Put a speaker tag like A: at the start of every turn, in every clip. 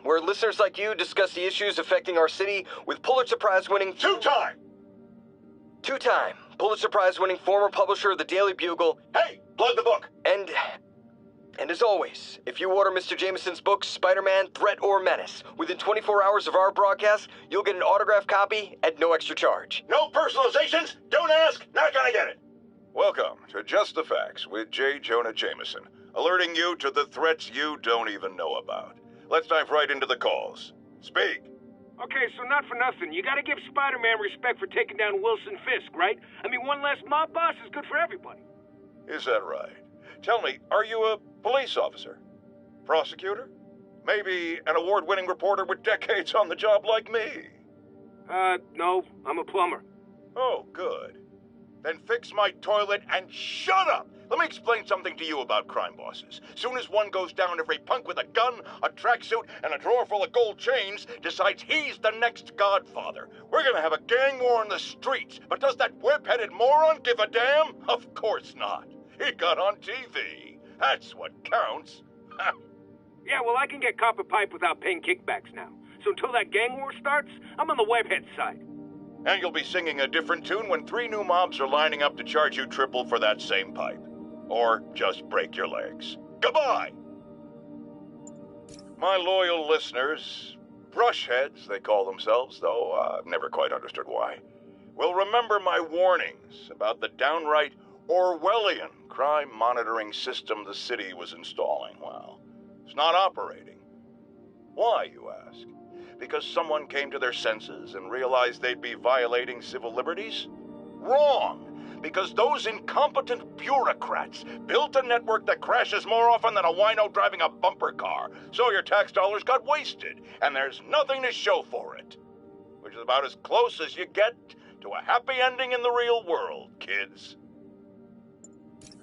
A: where listeners like you discuss the issues affecting our city with Pulitzer Prize-winning...
B: Two-time
A: Pulitzer Prize-winning former publisher of the Daily Bugle...
B: Hey, plug the book!
A: And as always, if you order Mr. Jameson's book, Spider-Man, Threat or Menace, within 24 hours of our broadcast, you'll get an autographed copy at no extra charge.
B: No personalizations, don't ask, not gonna get it.
C: Welcome to Just the Facts with J. Jonah Jameson, alerting you to the threats you don't even know about. Let's dive right into the calls. Speak.
D: Okay, so not for nothing. You gotta give Spider-Man respect for taking down Wilson Fisk, right? I mean, one less mob boss is good for everybody.
C: Is that right? Tell me, are you a police officer? Prosecutor? Maybe an award-winning reporter with decades on the job like me?
D: No, I'm a plumber.
C: Oh, good. Then fix my toilet and shut up! Let me explain something to you about crime bosses. Soon as one goes down, every punk with a gun, a tracksuit, and a drawer full of gold chains decides he's the next godfather. We're gonna have a gang war in the streets, but does that whip-headed moron give a damn? Of course not. He got on TV. That's what counts.
D: Yeah, well, I can get copper pipe without paying kickbacks now. So until that gang war starts, I'm on the webhead side.
C: And you'll be singing a different tune when 3 new mobs are lining up to charge you triple for that same pipe. Or just break your legs. Goodbye! My loyal listeners, brushheads they call themselves, though I've never quite understood why, will remember my warnings about the downright Orwellian crime monitoring system the city was installing. Well, it's not operating. Why, you ask? Because someone came to their senses and realized they'd be violating civil liberties? Wrong! Because those incompetent bureaucrats built a network that crashes more often than a wino driving a bumper car. So your tax dollars got wasted, and there's nothing to show for it. Which is about as close as you get to a happy ending in the real world, kids.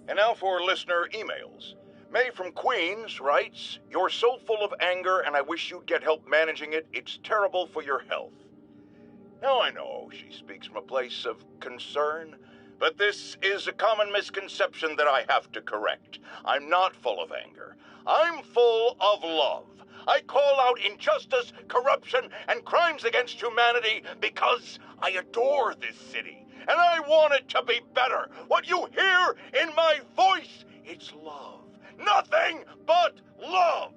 C: And now for listener emails. May from Queens writes, "You're so full of anger and I wish you'd get help managing it. It's terrible for your health." Now I know she speaks from a place of concern, but this is a common misconception that I have to correct. I'm not full of anger. I'm full of love. I call out injustice, corruption, and crimes against humanity because I adore this city, and I want it to be better. What you hear in my voice, it's love. Nothing but love!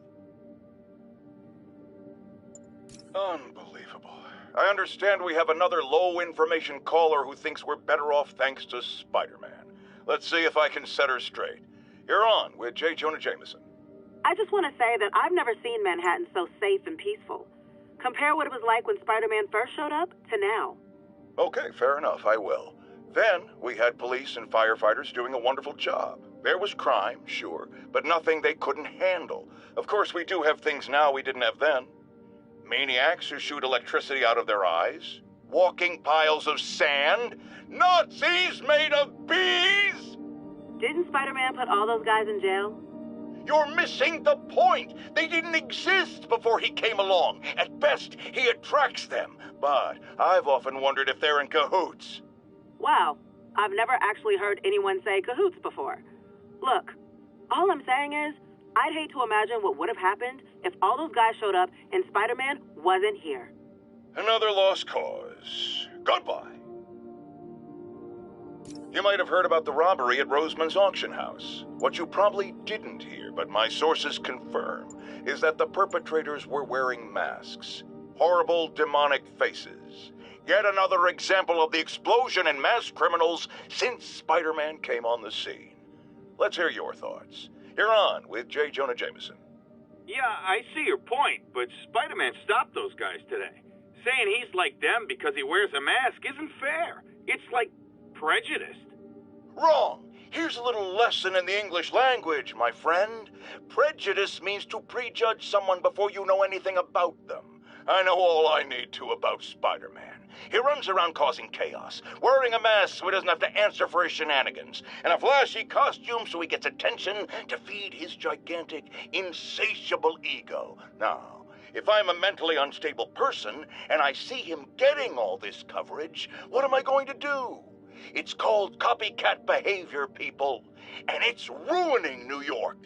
C: Unbelievable. I understand we have another low-information caller who thinks we're better off thanks to Spider-Man. Let's see if I can set her straight. You're on with J. Jonah Jameson.
E: I just want to say that I've never seen Manhattan so safe and peaceful. Compare what it was like when Spider-Man first showed up to now.
C: Okay, fair enough, I will. Then we had police and firefighters doing a wonderful job. There was crime, sure, but nothing they couldn't handle. Of course, we do have things now we didn't have then. Maniacs who shoot electricity out of their eyes, walking piles of sand, Nazis made of bees!
E: Didn't Spider-Man put all those guys in jail?
C: You're missing the point. They didn't exist before he came along. At best, he attracts them. But I've often wondered if they're in cahoots.
E: Wow, I've never actually heard anyone say cahoots before. Look, all I'm saying is, I'd hate to imagine what would have happened if all those guys showed up and Spider-Man wasn't here.
C: Another lost cause. Goodbye. You might have heard about the robbery at Roseman's auction house. What you probably didn't hear, but my sources confirm, is that the perpetrators were wearing masks. Horrible, demonic faces. Yet another example of the explosion in mass criminals since Spider-Man came on the scene. Let's hear your thoughts. You're on with J. Jonah Jameson.
D: Yeah, I see your point, but Spider-Man stopped those guys today. Saying he's like them because he wears a mask isn't fair. It's like prejudiced.
C: Wrong. Here's a little lesson in the English language, my friend. Prejudice means to prejudge someone before you know anything about them. I know all I need to about Spider-Man. He runs around causing chaos, wearing a mask so he doesn't have to answer for his shenanigans, and a flashy costume so he gets attention to feed his gigantic, insatiable ego. Now, if I'm a mentally unstable person and I see him getting all this coverage, what am I going to do? It's called copycat behavior, people, and it's ruining New York.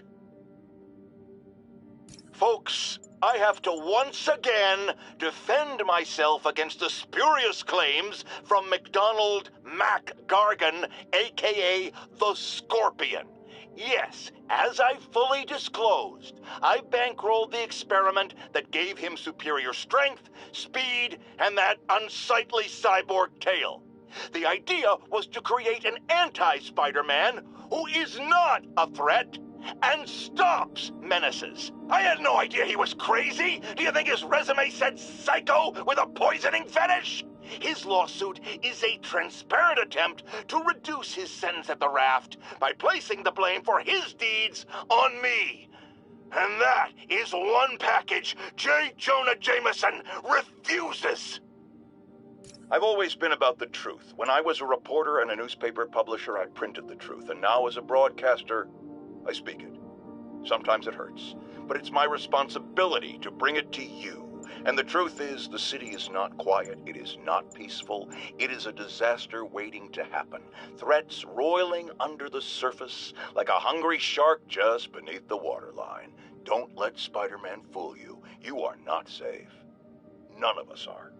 C: Folks, I have to once again defend myself against the spurious claims from McDonald Mac Gargan, aka the Scorpion. Yes, as I fully disclosed, I bankrolled the experiment that gave him superior strength, speed, and that unsightly cyborg tail. The idea was to create an anti-Spider-Man who is not a threat and stops menaces. I had no idea he was crazy. Do you think his resume said psycho with a poisoning fetish? His lawsuit is a transparent attempt to reduce his sentence at the raft by placing the blame for his deeds on me. And that is one package J. Jonah Jameson refuses. I've always been about the truth. When I was a reporter and a newspaper publisher, I printed the truth. And now as a broadcaster, I speak it. Sometimes it hurts, but it's my responsibility to bring it to you. And the truth is, the city is not quiet. It is not peaceful. It is a disaster waiting to happen. Threats roiling under the surface like a hungry shark just beneath the waterline. Don't let Spider-Man fool you. You are not safe. None of us are.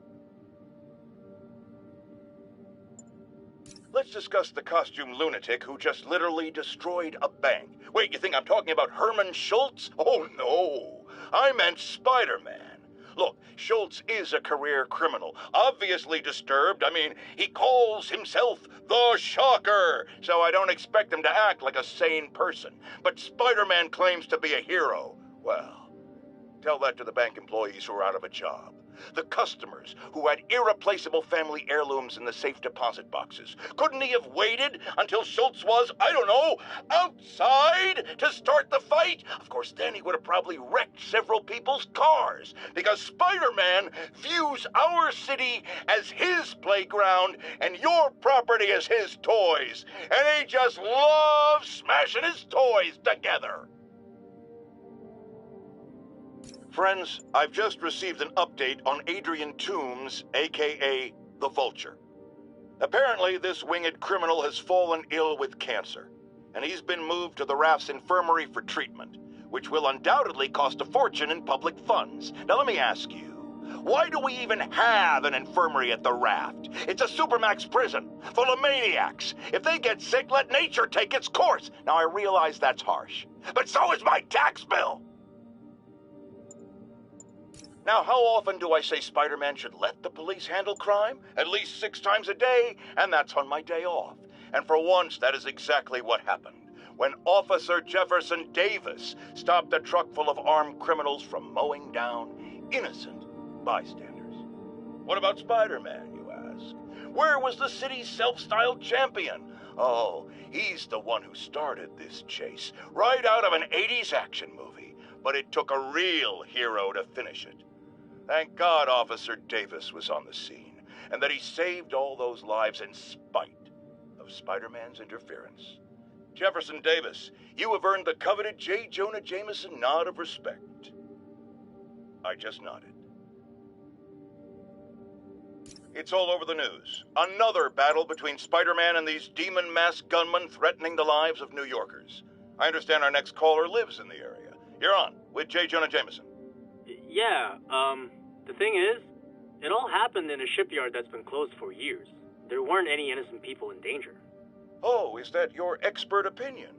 C: Let's discuss the costume lunatic who just literally destroyed a bank. Wait, you think I'm talking about Herman Schultz? Oh, no. I meant Spider-Man. Look, Schultz is a career criminal, obviously disturbed. I mean, he calls himself the Shocker, so I don't expect him to act like a sane person. But Spider-Man claims to be a hero. Well, tell that to the bank employees who are out of a job. The customers who had irreplaceable family heirlooms in the safe deposit boxes. Couldn't he have waited until Schultz was, I don't know, outside to start the fight? Of course, then he would have probably wrecked several people's cars, because Spider-Man views our city as his playground and your property as his toys. And he just loves smashing his toys together. Friends, I've just received an update on Adrian Toombs, a.k.a. the Vulture. Apparently, this winged criminal has fallen ill with cancer, and he's been moved to the raft's infirmary for treatment, which will undoubtedly cost a fortune in public funds. Now, let me ask you, why do we even have an infirmary at the raft? It's a supermax prison full of maniacs. If they get sick, let nature take its course. Now, I realize that's harsh, but so is my tax bill. Now, how often do I say Spider-Man should let the police handle crime? At least 6 times a day, and that's on my day off. And for once, that is exactly what happened when Officer Jefferson Davis stopped a truck full of armed criminals from mowing down innocent bystanders. What about Spider-Man, you ask? Where was the city's self-styled champion? Oh, he's the one who started this chase, right out of an 80s action movie. But it took a real hero to finish it. Thank God Officer Davis was on the scene, and that he saved all those lives in spite of Spider-Man's interference. Jefferson Davis, you have earned the coveted J. Jonah Jameson nod of respect. I just nodded. It's all over the news. Another battle between Spider-Man and these demon-masked gunmen threatening the lives of New Yorkers. I understand our next caller lives in the area. You're on with J. Jonah Jameson.
F: Yeah, the thing is, it all happened in a shipyard that's been closed for years. There weren't any innocent people in danger.
C: Oh, is that your expert opinion?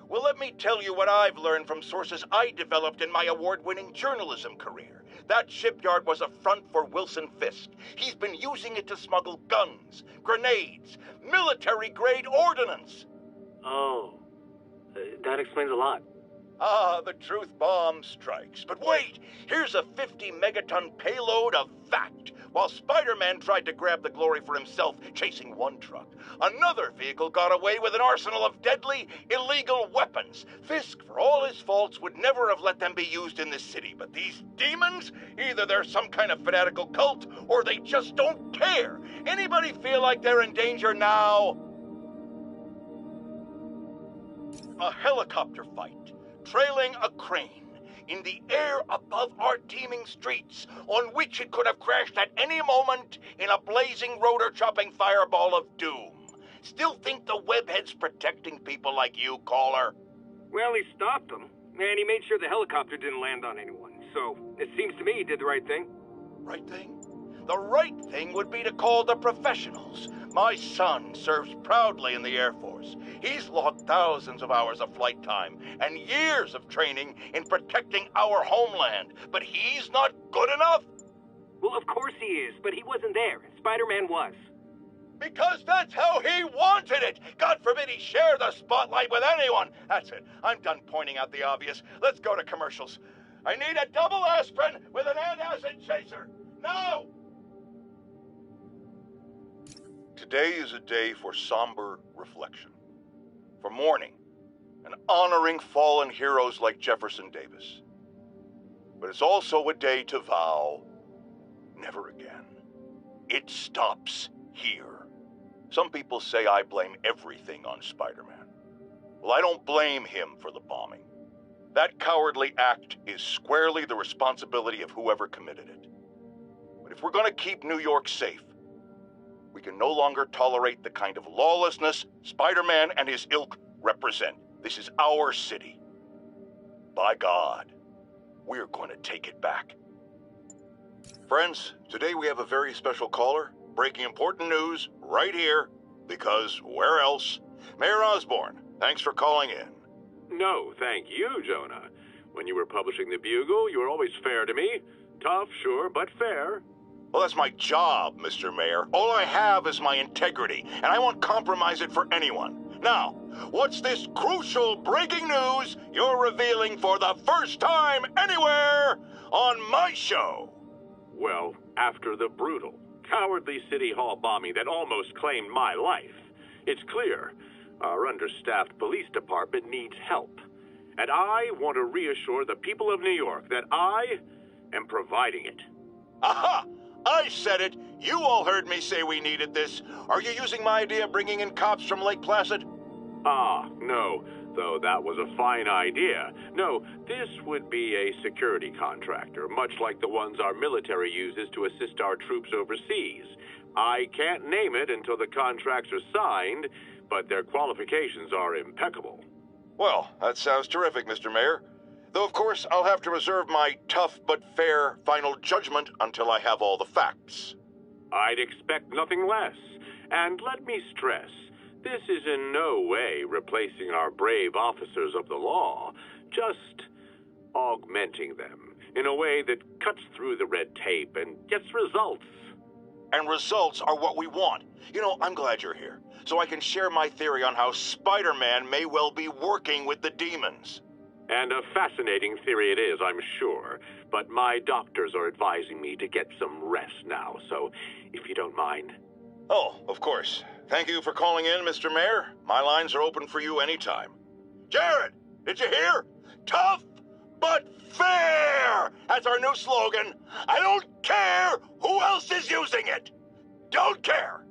C: Well, let me tell you what I've learned from sources I developed in my award-winning journalism career. That shipyard was a front for Wilson Fisk. He's been using it to smuggle guns, grenades, military-grade ordnance.
F: Oh, that explains a lot.
C: Ah, the truth bomb strikes. But wait, here's a 50-megaton payload of fact. While Spider-Man tried to grab the glory for himself chasing one truck, another vehicle got away with an arsenal of deadly, illegal weapons. Fisk, for all his faults, would never have let them be used in this city. But these demons, either they're some kind of fanatical cult, or they just don't care. Anybody feel like they're in danger now? A helicopter fight, trailing a crane in the air above our teeming streets, on which it could have crashed at any moment in a blazing rotor-chopping fireball of doom. Still think the webhead's protecting people like you, caller?
D: Well, he stopped them, and he made sure the helicopter didn't land on anyone. so it seems to me he did the right thing.
C: Right thing? The right thing would be to call the professionals. My son serves proudly in the Air Force. He's logged thousands of hours of flight time and years of training in protecting our homeland. But he's not good enough?
G: Well, of course he is, but he wasn't there. Spider-Man was.
C: Because that's how he wanted it. God forbid he share the spotlight with anyone. That's it. I'm done pointing out the obvious. Let's go to commercials. I need a double aspirin with an antacid chaser. Now! Today is a day for somber reflection, for mourning, and honoring fallen heroes like Jefferson Davis. But it's also a day to vow, never again. It stops here. Some people say I blame everything on Spider-Man. Well, I don't blame him for the bombing. That cowardly act is squarely the responsibility of whoever committed it. But if we're going to keep New York safe, we can no longer tolerate the kind of lawlessness Spider-Man and his ilk represent. This is our city. By God, we're going to take it back. Friends, today we have a very special caller, breaking important news right here, because where else? Mayor Osborn, thanks for calling in.
H: No, thank you, Jonah. When you were publishing the Bugle, you were always fair to me. Tough, sure, but fair.
C: Well, that's my job, Mr. Mayor. All I have is my integrity, and I won't compromise it for anyone. Now, what's this crucial breaking news you're revealing for the first time anywhere on my show?
H: Well, after the brutal, cowardly City Hall bombing that almost claimed my life, it's clear our understaffed police department needs help. And I want to reassure the people of New York that I am providing it.
C: Aha! I said it! You all heard me say we needed this. Are you using my idea of bringing in cops from Lake Placid?
H: Ah, no, though that was a fine idea. No, this would be a security contractor, much like the ones our military uses to assist our troops overseas. I can't name it until the contracts are signed, but their qualifications are impeccable.
C: Well, that sounds terrific, Mr. Mayor. Though, of course, I'll have to reserve my tough but fair final judgment until I have all the facts.
H: I'd expect nothing less. And let me stress, this is in no way replacing our brave officers of the law, just augmenting them in a way that cuts through the red tape and gets results.
C: And results are what we want. You know, I'm glad you're here, so I can share my theory on how Spider-Man may well be working with the demons.
H: And a fascinating theory it is, I'm sure. But my doctors are advising me to get some rest now, so if you don't mind.
C: Oh, of course. Thank you for calling in, Mr. Mayor. My lines are open for you anytime. Jared, did you hear? Tough but fair! That's our new slogan. I don't care who else is using it. Don't care.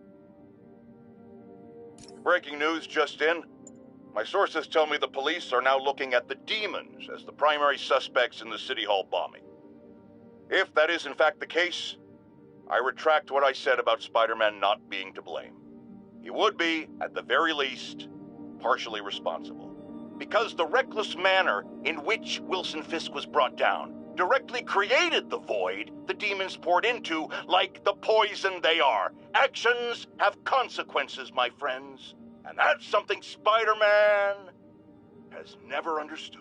C: Breaking news just in. My sources tell me the police are now looking at the demons as the primary suspects in the City Hall bombing. If that is in fact the case, I retract what I said about Spider-Man not being to blame. He would be, at the very least, partially responsible. Because the reckless manner in which Wilson Fisk was brought down directly created the void the demons poured into, like the poison they are. Actions have consequences, my friends. And that's something Spider-Man has never understood.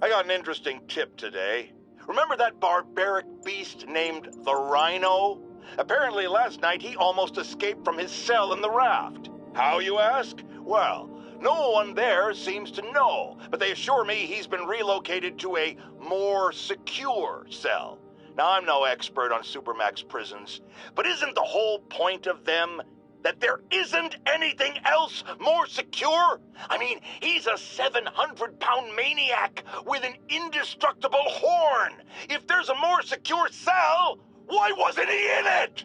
C: I got an interesting tip today. Remember that barbaric beast named the Rhino? Apparently last night he almost escaped from his cell in the raft. How, you ask? Well, no one there seems to know, but they assure me he's been relocated to a more secure cell. Now, I'm no expert on Supermax prisons, but isn't the whole point of them that there isn't anything else more secure? I mean, he's a 700-pound maniac with an indestructible horn. If there's a more secure cell, why wasn't he in it?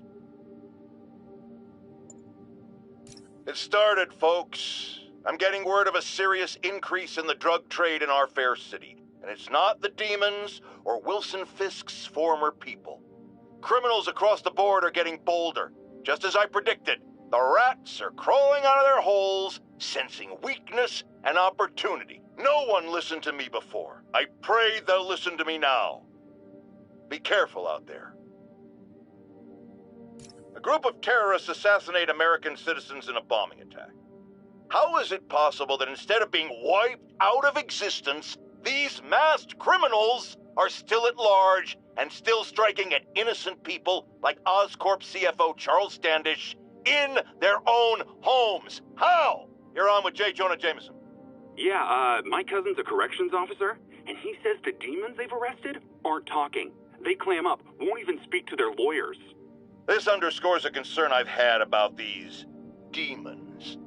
C: It started, folks. I'm getting word of a serious increase in the drug trade in our fair city. And it's not the demons or Wilson Fisk's former people. Criminals across the board are getting bolder, just as I predicted. The rats are crawling out of their holes, sensing weakness and opportunity. No one listened to me before. I pray they'll listen to me now. Be careful out there. A group of terrorists assassinate American citizens in a bombing attack. How is it possible that instead of being wiped out of existence, these masked criminals are still at large and still striking at innocent people like Oscorp CFO Charles Standish in their own homes? How? You're on with J. Jonah Jameson.
D: Yeah, my cousin's a corrections officer, and he says the demons they've arrested aren't talking. They clam up, won't even speak to their lawyers.
C: This underscores a concern I've had about these demons.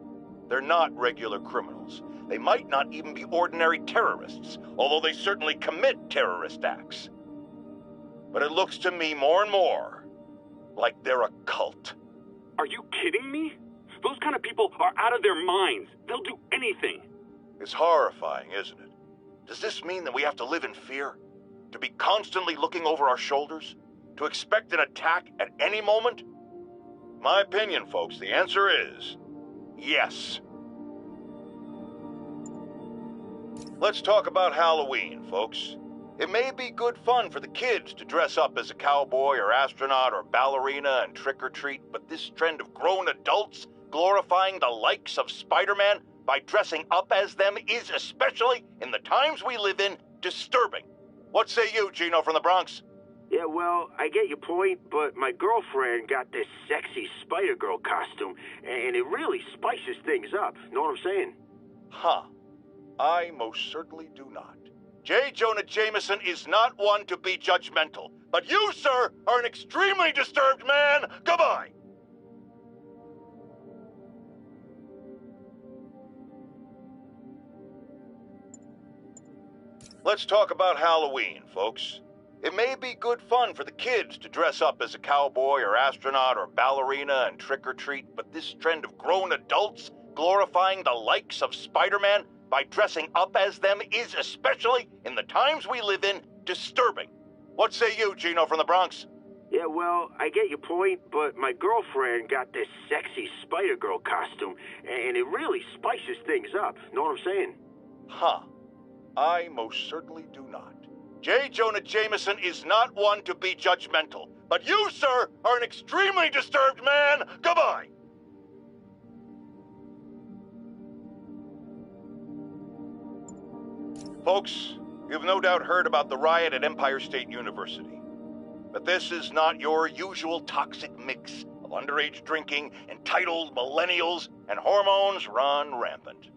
C: They're not regular criminals. They might not even be ordinary terrorists, although they certainly commit terrorist acts. But it looks to me more and more like they're a cult.
D: Are you kidding me? Those kind of people are out of their minds. They'll do anything.
C: It's horrifying, isn't it? Does this mean that we have to live in fear? To be constantly looking over our shoulders? To expect an attack at any moment? My opinion, folks, the answer is yes. Let's talk about Halloween, folks. It may be good fun for the kids to dress up as a cowboy or astronaut or ballerina and trick-or-treat, but this trend of grown adults glorifying the likes of Spider-Man by dressing up as them is, especially in the times we live in, disturbing. What say you, Gino from the Bronx?
G: Yeah, well, I get your point, but my girlfriend got this sexy Spider-Girl costume, and it really spices things up. Know what I'm saying?
C: Huh. I most certainly do not. J. Jonah Jameson is not one to be judgmental, but you, sir, are an extremely disturbed man. Goodbye. Let's talk about Halloween, folks. It may be good fun for the kids to dress up as a cowboy or astronaut or ballerina and trick-or-treat, but this trend of grown adults glorifying the likes of Spider-Man by dressing up as them is, especially in the times we live in, disturbing. What say you, Gino from the Bronx?
G: Yeah, well, I get your point, but my girlfriend got this sexy Spider-Girl costume, and it really spices things up. Know what I'm saying?
C: Huh. I most certainly do not. J. Jonah Jameson is not one to be judgmental, but you, sir, are an extremely disturbed man. Goodbye. Folks, you've no doubt heard about the riot at Empire State University. But this is not your usual toxic mix of underage drinking, entitled millennials, and hormones run rampant.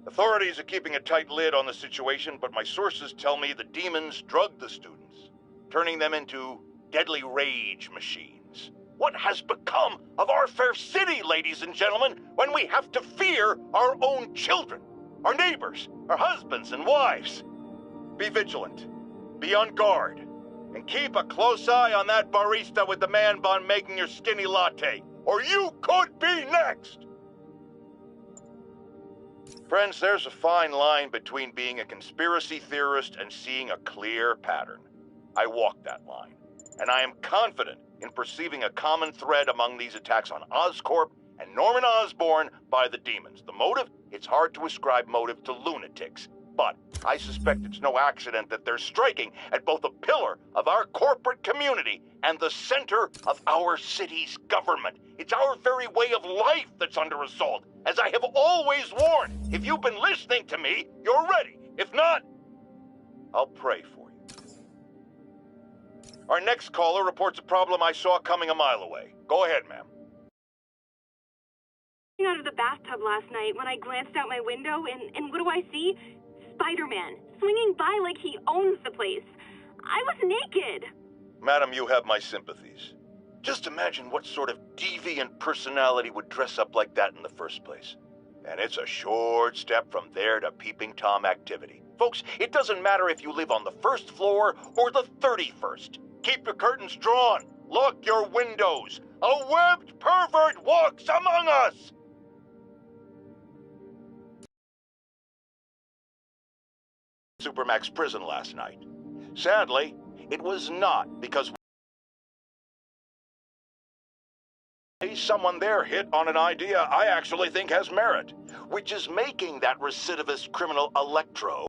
C: Authorities are keeping a tight lid on the situation, but my sources tell me the demons drugged the students, turning them into deadly rage machines. What has become of our fair city, ladies and gentlemen, when we have to fear our own children, our neighbors, our husbands and wives? Be vigilant, be on guard, and keep a close eye on that barista with the man bun making your skinny latte, or you could be next! Friends, there's a fine line between being a conspiracy theorist and seeing a clear pattern. I walk that line, and I am confident in perceiving a common thread among these attacks on Oscorp and Norman Osborn by the demons. The motive? It's hard to ascribe motive to lunatics, but I suspect it's no accident that they're striking at both a pillar of our corporate community and the center of our city's government. It's our very way of life that's under assault. As I have always warned, if you've been listening to me, you're ready. If not, I'll pray for you. Our next caller reports a problem I saw coming a mile away. Go ahead, ma'am.
I: Out of the bathtub last night when I glanced out my window, and what do I see? Spider-Man, swinging by like he owns the place. I was naked.
C: Madam, you have my sympathies. Just imagine what sort of deviant personality would dress up like that in the first place. And it's a short step from there to peeping Tom activity. Folks, it doesn't matter if you live on the first floor or the 31st. Keep your curtains drawn. Lock your windows. A webbed pervert walks among us. Supermax prison last night. Sadly, it was not because someone there hit on an idea I actually think has merit, which is making that recidivist criminal Electro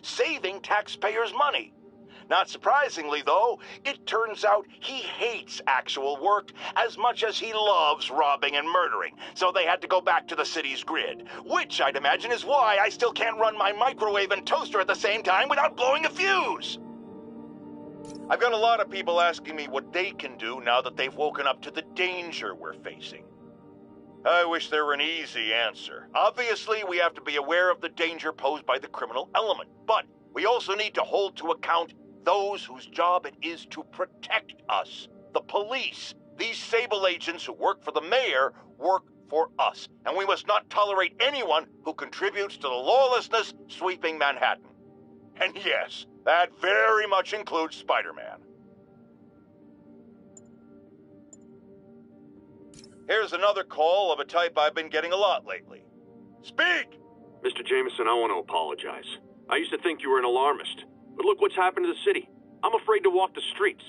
C: saving taxpayers' money. Not surprisingly, though, it turns out he hates actual work as much as he loves robbing and murdering, so they had to go back to the city's grid, which I'd imagine is why I still can't run my microwave and toaster at the same time without blowing a fuse. I've got a lot of people asking me what they can do now that they've woken up to the danger we're facing. I wish there were an easy answer. Obviously, we have to be aware of the danger posed by the criminal element, but we also need to hold to account those whose job it is to protect us, the police. These Sable agents who work for the mayor work for us, and we must not tolerate anyone who contributes to the lawlessness sweeping Manhattan. And yes, that very much includes Spider-Man. Here's another call of a type I've been getting a lot lately. Speak!
H: Mr. Jameson, I want to apologize. I used to think you were an alarmist, but look what's happened to the city. I'm afraid to walk the streets.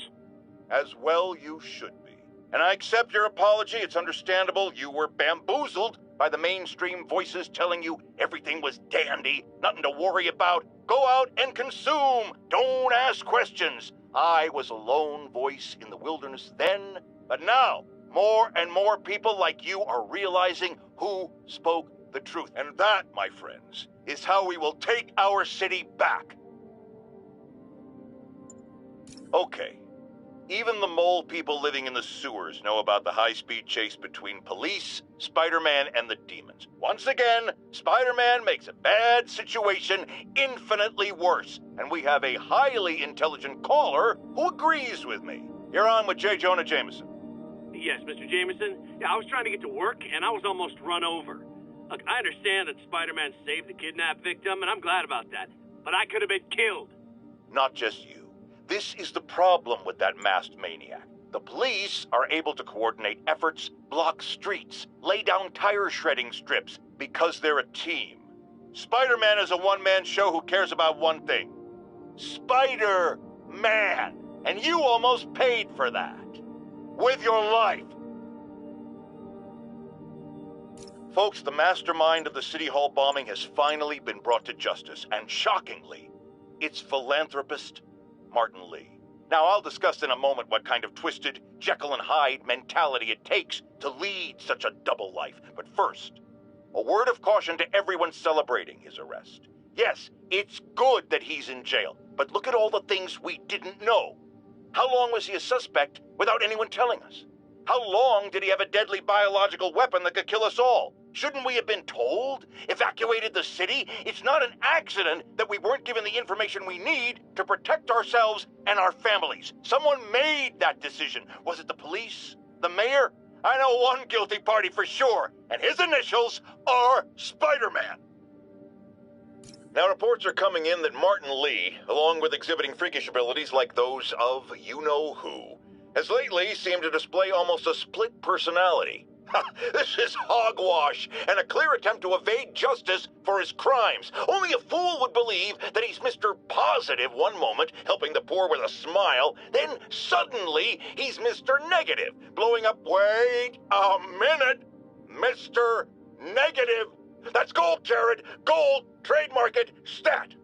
C: As well you should be. And I accept your apology. It's understandable you were bamboozled by the mainstream voices telling you everything was dandy, nothing to worry about. Go out and consume. Don't ask questions. I was a lone voice in the wilderness then, but now more and more people like you are realizing who spoke the truth. And that, my friends, is how we will take our city back. Okay. Even the mole people living in the sewers know about the high-speed chase between police, Spider-Man, and the demons. Once again, Spider-Man makes a bad situation infinitely worse, and we have a highly intelligent caller who agrees with me. You're on with J. Jonah Jameson.
F: Yes, Mr. Jameson. Yeah, I was trying to get to work, and I was almost run over. Look, I understand that Spider-Man saved the kidnapped victim, and I'm glad about that. But I could have been killed.
C: Not just you. This is the problem with that masked maniac. The police are able to coordinate efforts, block streets, lay down tire shredding strips, because they're a team. Spider-Man is a one-man show who cares about one thing. Spider-Man! And you almost paid for that. With your life. Folks, the mastermind of the City Hall bombing has finally been brought to justice, and shockingly, it's philanthropist Martin Lee. Now, I'll discuss in a moment what kind of twisted Jekyll and Hyde mentality it takes to lead such a double life. But first, a word of caution to everyone celebrating his arrest. Yes, it's good that he's in jail, but look at all the things we didn't know. How long was he a suspect without anyone telling us? How long did he have a deadly biological weapon that could kill us all? Shouldn't we have been told? Evacuated the city? It's not an accident that we weren't given the information we need to protect ourselves and our families. Someone made that decision. Was it the police? The mayor? I know one guilty party for sure, and his initials are Spider-Man. Now, reports are coming in that Martin Lee, along with exhibiting freakish abilities like those of you-know-who, has lately seemed to display almost a split personality. This is hogwash and a clear attempt to evade justice for his crimes. Only a fool would believe that he's Mr. Positive one moment, helping the poor with a smile, then suddenly he's Mr. Negative, blowing up, wait a minute, Mr. Negative. That's gold, Jared, gold, trademark it, stat.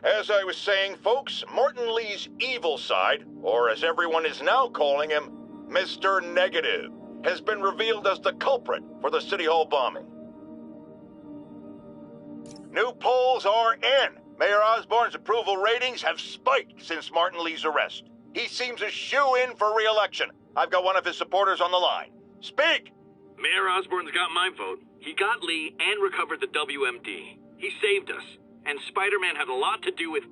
C: As I was saying, folks, Martin Lee's evil side, or as everyone is now calling him, Mr. Negative, has been revealed as the culprit for the City Hall bombing. New polls are in. Mayor Osborn's approval ratings have spiked since Martin Lee's arrest. He seems a shoo-in for re-election. I've got one of his supporters on the line. Speak!
J: Mayor Osborn's got my vote. He got Lee and recovered the WMD. He saved us. And Spider-Man had a lot to do with...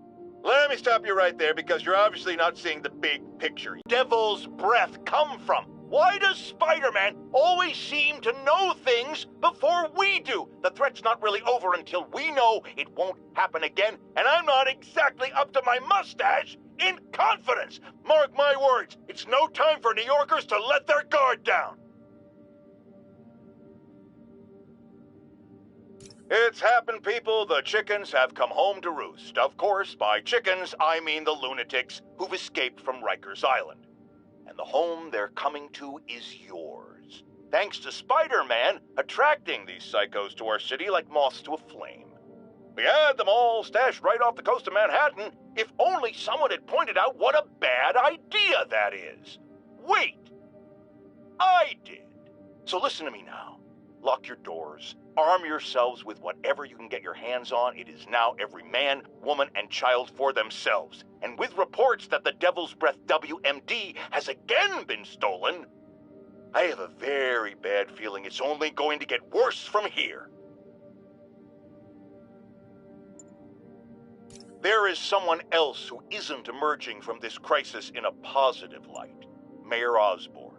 C: Let me stop you right there, because you're obviously not seeing the big picture. Devil's breath come from? Why does Spider-Man always seem to know things before we do? The threat's not really over until we know it won't happen again, and I'm not exactly up to my mustache in confidence. Mark my words, it's no time for New Yorkers to let their guard down. It's happened, people. The chickens have come home to roost. Of course, by chickens, I mean the lunatics who've escaped from Rikers Island. And the home they're coming to is yours. Thanks to Spider-Man attracting these psychos to our city like moths to a flame. We had them all stashed right off the coast of Manhattan, if only someone had pointed out what a bad idea that is. Wait! I did. So listen to me now. Lock your doors. Arm yourselves with whatever you can get your hands on. It is now every man, woman, and child for themselves. And with reports that the Devil's Breath WMD has again been stolen, I have a very bad feeling it's only going to get worse from here. There is someone else who isn't emerging from this crisis in a positive light. Mayor Osborn.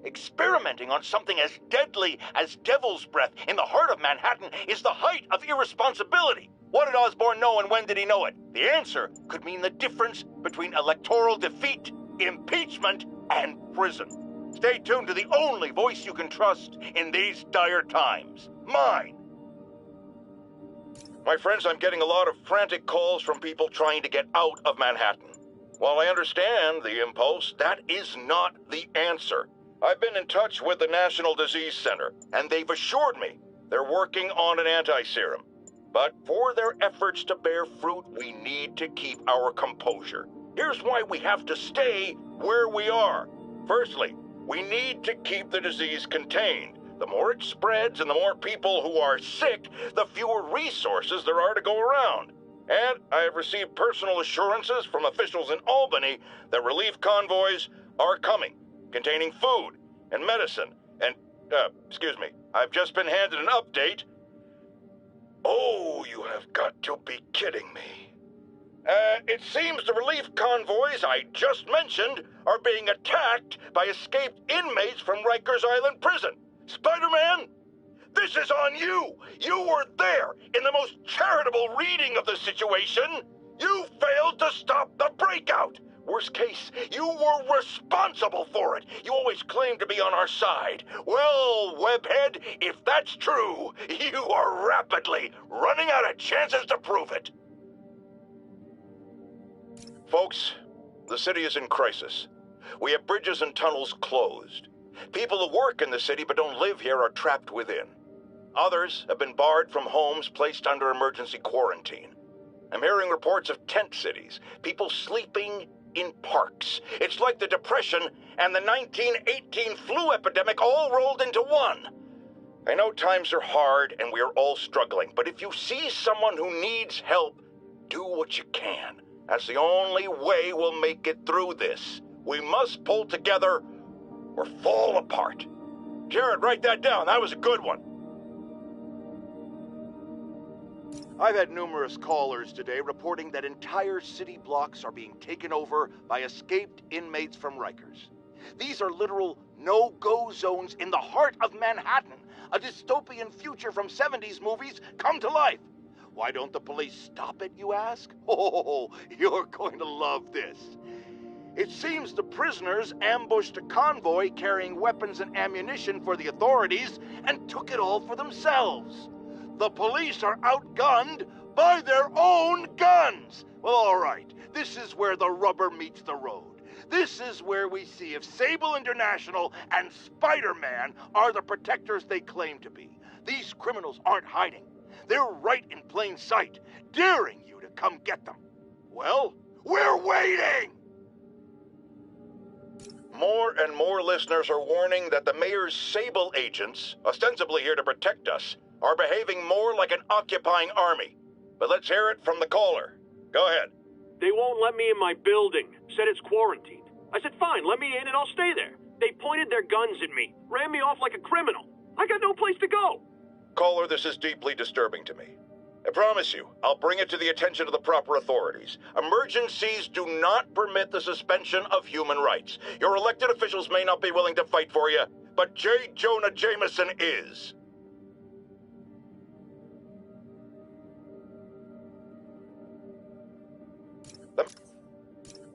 C: Experimenting on something as deadly as Devil's Breath in the heart of Manhattan is the height of irresponsibility. What did Osborn know and when did he know it? The answer could mean the difference between electoral defeat, impeachment, and prison. Stay tuned to the only voice you can trust in these dire times. Mine. My friends, I'm getting a lot of frantic calls from people trying to get out of Manhattan. While I understand the impulse, that is not the answer. I've been in touch with the National Disease Center, and they've assured me they're working on an anti-serum. But for their efforts to bear fruit, we need to keep our composure. Here's why we have to stay where we are. Firstly, we need to keep the disease contained. The more it spreads and the more people who are sick, the fewer resources there are to go around. And I have received personal assurances from officials in Albany that relief convoys are coming, containing food and medicine. And, I've just been handed an update. Oh, you have got to be kidding me. It seems the relief convoys I just mentioned are being attacked by escaped inmates from Rikers Island Prison. Spider-Man, this is on you. You were there in the most charitable reading of the situation. You failed to stop the breakout. Worst case, you were responsible for it. You always claimed to be on our side. Well, Webhead, if that's true, you are rapidly running out of chances to prove it. Folks, the city is in crisis. We have bridges and tunnels closed. People who work in the city but don't live here are trapped within. Others have been barred from homes, placed under emergency quarantine. I'm hearing reports of tent cities, people sleeping in parks. It's like the Depression and the 1918 flu epidemic all rolled into one. I know times are hard and we are all struggling, but if you see someone who needs help, do what you can. That's the only way we'll make it through this. We must pull together or fall apart. Jared, write that down. That was a good one. I've had numerous callers today reporting that entire city blocks are being taken over by escaped inmates from Rikers. These are literal no-go zones in the heart of Manhattan, a dystopian future from 70s movies come to life. Why don't the police stop it, you ask? Oh, you're going to love this. It seems the prisoners ambushed a convoy carrying weapons and ammunition for the authorities and took it all for themselves. The police are outgunned by their own guns. Well, all right, this is where the rubber meets the road. This is where we see if Sable International and Spider-Man are the protectors they claim to be. These criminals aren't hiding. They're right in plain sight, daring you to come get them. Well, we're waiting! More and more listeners are warning that the mayor's Sable agents, ostensibly here to protect us, are behaving more like an occupying army. But let's hear it from the caller. Go ahead.
F: They won't let me in my building. Said it's quarantined. I said, fine, let me in and I'll stay there. They pointed their guns at me, ran me off like a criminal. I got no place to go.
C: Caller, this is deeply disturbing to me. I promise you, I'll bring it to the attention of the proper authorities. Emergencies do not permit the suspension of human rights. Your elected officials may not be willing to fight for you, but J. Jonah Jameson is.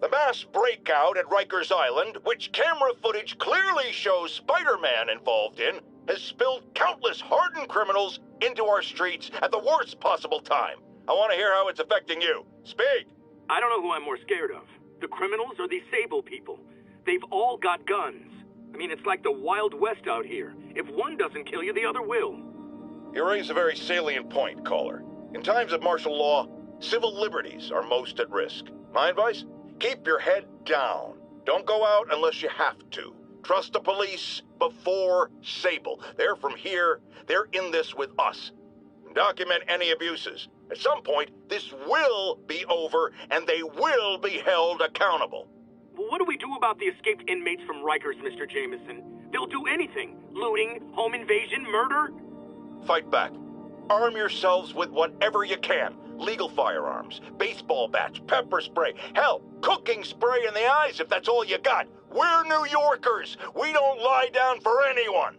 C: The mass breakout at Rikers Island, which camera footage clearly shows Spider-Man involved in, has spilled countless hardened criminals into our streets at the worst possible time. I want to hear how it's affecting you. Speak!
F: I don't know who I'm more scared of. The criminals or these Sable people? They've all got guns. I mean, it's like the Wild West out here. If one doesn't kill you, the other will.
C: You raise a very salient point, caller. In times of martial law, civil liberties are most at risk. My advice? Keep your head down. Don't go out unless you have to. Trust the police before Sable. They're from here. They're in this with us. Document any abuses. At some point, this will be over, and they will be held accountable.
F: What do we do about the escaped inmates from Rikers, Mr. Jameson? They'll do anything. Looting, home invasion, murder.
C: Fight back. Arm yourselves with whatever you can. Legal firearms, baseball bats, pepper spray, hell, cooking spray in the eyes if that's all you got. We're New Yorkers. We don't lie down for anyone.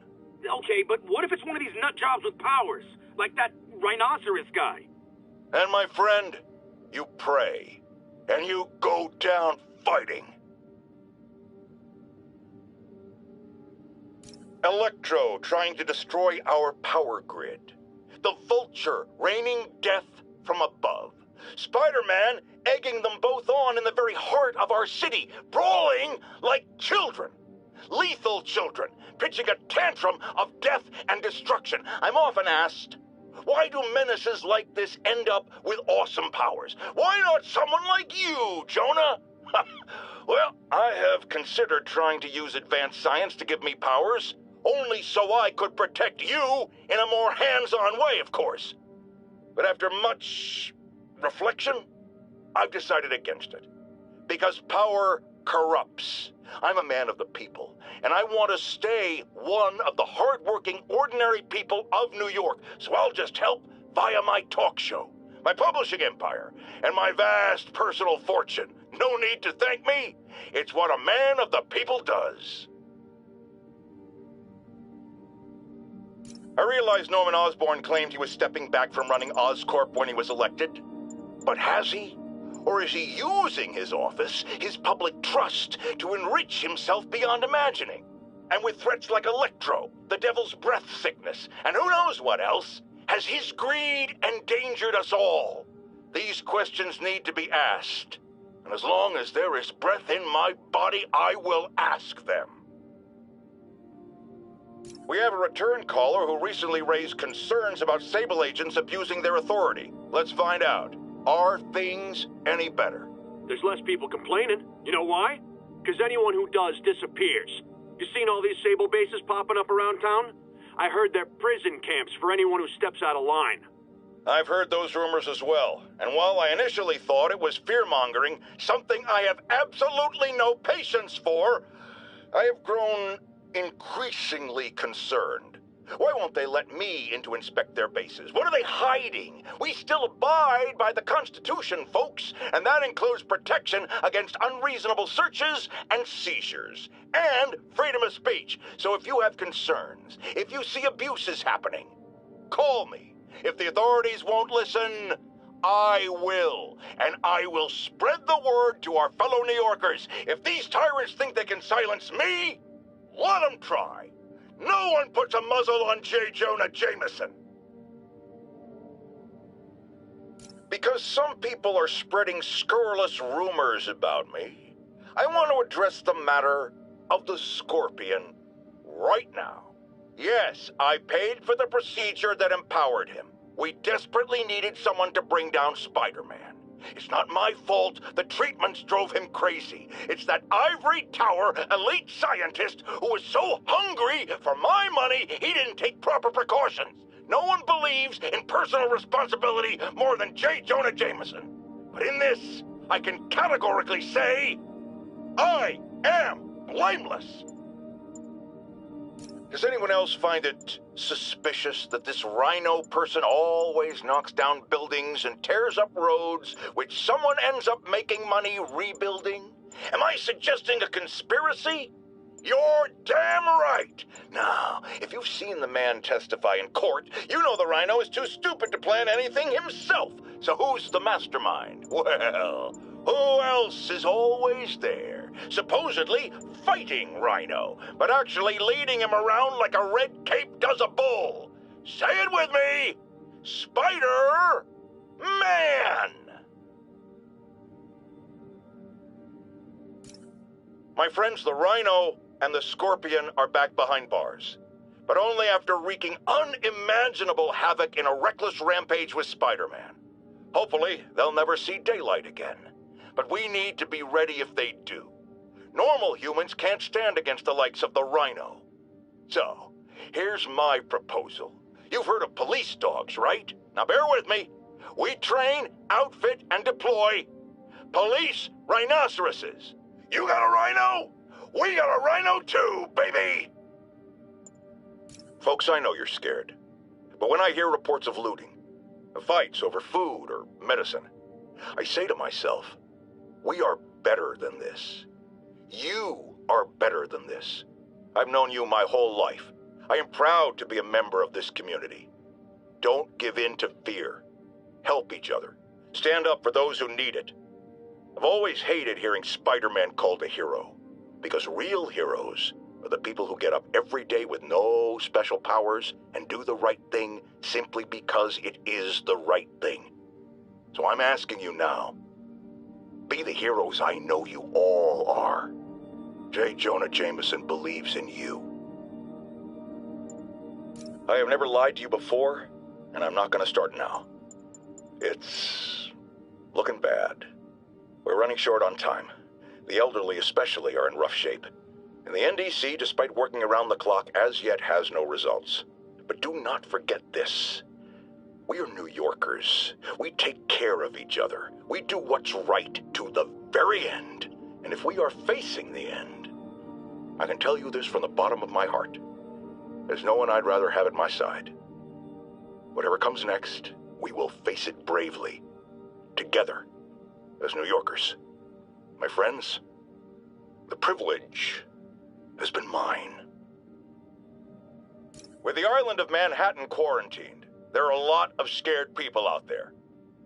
F: Okay, but what if it's one of these nut jobs with powers? Like that rhinoceros guy?
C: And my friend, you pray. And you go down fighting. Electro trying to destroy our power grid. The Vulture raining death from above. Spider-Man egging them both on in the very heart of our city, brawling like children. Lethal children, pitching a tantrum of death and destruction. I'm often asked, why do menaces like this end up with awesome powers? Why not someone like you, Jonah? Well, I have considered trying to use advanced science to give me powers, only so I could protect you in a more hands-on way, of course. But after much reflection, I've decided against it. Because power corrupts. I'm a man of the people, and I want to stay one of the hard-working, ordinary people of New York, so I'll just help via my talk show, my publishing empire, and my vast personal fortune. No need to thank me. It's what a man of the people does. I realize Norman Osborn claimed he was stepping back from running Oscorp when he was elected. But has he? Or is he using his office, his public trust, to enrich himself beyond imagining? And with threats like Electro, the Devil's Breath sickness, and who knows what else, has his greed endangered us all? These questions need to be asked. And as long as there is breath in my body, I will ask them. We have a return caller who recently raised concerns about Sable agents abusing their authority. Let's find out. Are things any better?
F: There's less people complaining. You know why? Because anyone who does disappears. You seen all these Sable bases popping up around town? I heard they're prison camps for anyone who steps out of line.
C: I've heard those rumors as well. And while I initially thought it was fear-mongering, something I have absolutely no patience for, I have grown increasingly concerned. Why won't they let me in to inspect their bases? What are they hiding? We still abide by the Constitution, folks, and that includes protection against unreasonable searches and seizures, and freedom of speech. So if you have concerns, if you see abuses happening, call me. If the authorities won't listen, I will, and I will spread the word to our fellow New Yorkers. If these tyrants think they can silence me, let them try. No one puts a muzzle on J. Jonah Jameson. Because some people are spreading scurrilous rumors about me, I want to address the matter of the Scorpion right now. Yes, I paid for the procedure that empowered him. We desperately needed someone to bring down Spider-Man. It's not my fault the treatments drove him crazy. It's that ivory tower elite scientist who was so hungry for my money he didn't take proper precautions. No one believes in personal responsibility more than J. Jonah Jameson. But in this, I can categorically say, I am blameless. Does anyone else find it suspicious that this Rhino person always knocks down buildings and tears up roads, which someone ends up making money rebuilding? Am I suggesting a conspiracy? You're damn right. Now, if you've seen the man testify in court, you know the Rhino is too stupid to plan anything himself. So who's the mastermind? Well, who else is always there? Supposedly fighting Rhino, but actually leading him around like a red cape does a bull. Say it with me! Spider-Man! My friends, the Rhino and the Scorpion are back behind bars, but only after wreaking unimaginable havoc in a reckless rampage with Spider-Man. Hopefully, they'll never see daylight again, but we need to be ready if they do. Normal humans can't stand against the likes of the Rhino. So, here's my proposal. You've heard of police dogs, right? Now bear with me. We train, outfit, and deploy police rhinoceroses. You got a rhino? We got a rhino too, baby! Folks, I know you're scared. But when I hear reports of looting, of fights over food or medicine, I say to myself, we are better than this. You are better than this. I've known you my whole life. I am proud to be a member of this community. Don't give in to fear. Help each other. Stand up for those who need it. I've always hated hearing Spider-Man called a hero, because real heroes are the people who get up every day with no special powers and do the right thing simply because it is the right thing. So I'm asking you now, be the heroes I know you all are. J. Jonah Jameson believes in you. I have never lied to you before, and I'm not going to start now. It's looking bad. We're running short on time. The elderly especially are in rough shape. And the NDC, despite working around the clock, as yet has no results. But do not forget this. We are New Yorkers. We take care of each other. We do what's right to the very end. And if we are facing the end, I can tell you this from the bottom of my heart. There's no one I'd rather have at my side. Whatever comes next, we will face it bravely. Together, as New Yorkers. My friends, the privilege has been mine. With the island of Manhattan quarantined, there are a lot of scared people out there.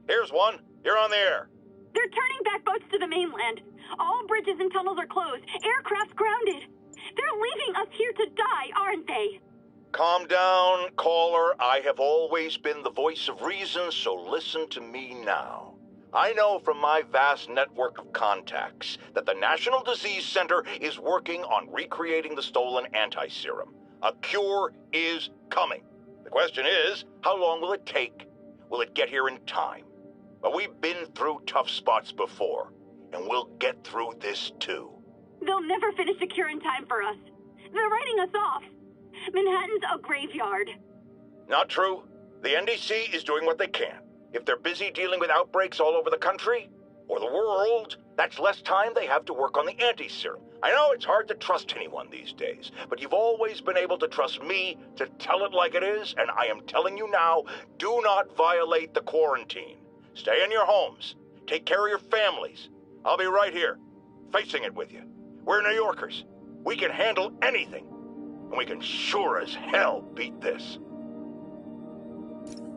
C: Here's one. You're on the air.
I: They're turning back boats to the mainland. All bridges and tunnels are closed. Aircraft's grounded. They're leaving us here to die, aren't they?
C: Calm down, caller. I have always been the voice of reason, so listen to me now. I know from my vast network of contacts that the National Disease Center is working on recreating the stolen anti-serum. A cure is coming. The question is, how long will it take? Will it get here in time? But we've been through tough spots before, and we'll get through this too.
I: They'll never finish the cure in time for us. They're writing us off. Manhattan's a graveyard.
C: Not true. The NDC is doing what they can. If they're busy dealing with outbreaks all over the country, or the world, that's less time they have to work on the anti-serum. I know it's hard to trust anyone these days, but you've always been able to trust me to tell it like it is, and I am telling you now, do not violate the quarantine. Stay in your homes. Take care of your families. I'll be right here, facing it with you. We're New Yorkers. We can handle anything, and we can sure as hell beat this.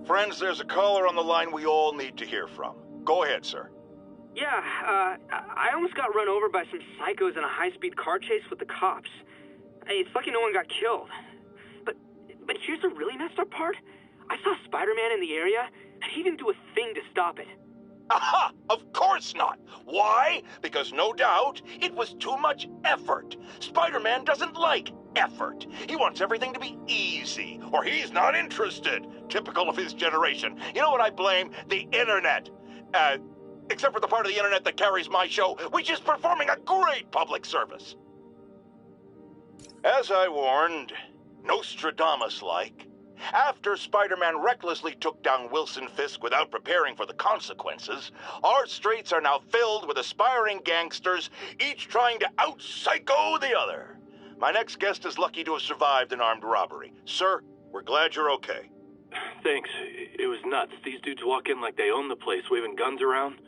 C: Friends, there's a caller on the line we all need to hear from. Go ahead, sir.
K: Yeah, I almost got run over by some psychos in a high-speed car chase with the cops. It's lucky no one got killed. But here's the really messed up part. I saw Spider-Man in the area, and he didn't do a thing to stop it.
C: Aha! Of course not! Why? Because no doubt, it was too much effort. Spider-Man doesn't like effort. He wants everything to be easy, or he's not interested. Typical of his generation. You know what I blame? The internet. Except for the part of the internet that carries my show, which is performing a great public service. As I warned, Nostradamus-like, after Spider-Man recklessly took down Wilson Fisk without preparing for the consequences, our streets are now filled with aspiring gangsters, each trying to out-psycho the other. My next guest is lucky to have survived an armed robbery. Sir, we're glad you're okay.
F: Thanks. It was nuts. These dudes walk in like they own the place, waving guns around.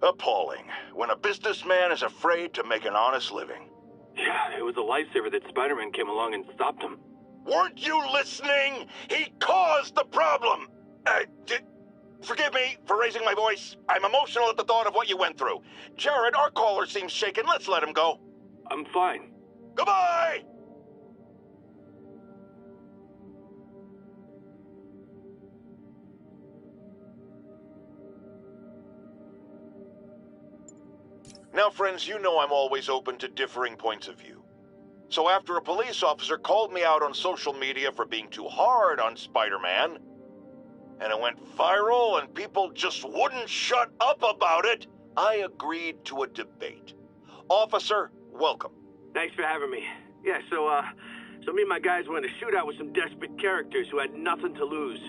C: Appalling. When a businessman is afraid to make an honest living.
F: Yeah, it was a lifesaver that Spider-Man came along and stopped him.
C: Weren't you listening? He caused the problem! Forgive me for raising my voice. I'm emotional at the thought of what you went through. Jared, our caller seems shaken. Let's let him go.
F: I'm fine.
C: Goodbye! Now, friends, you know I'm always open to differing points of view. So after a police officer called me out on social media for being too hard on Spider-Man, and it went viral and people just wouldn't shut up about it, I agreed to a debate. Officer, welcome.
G: Thanks for having me. Yeah, so me and my guys went in a shootout with some desperate characters who had nothing to lose.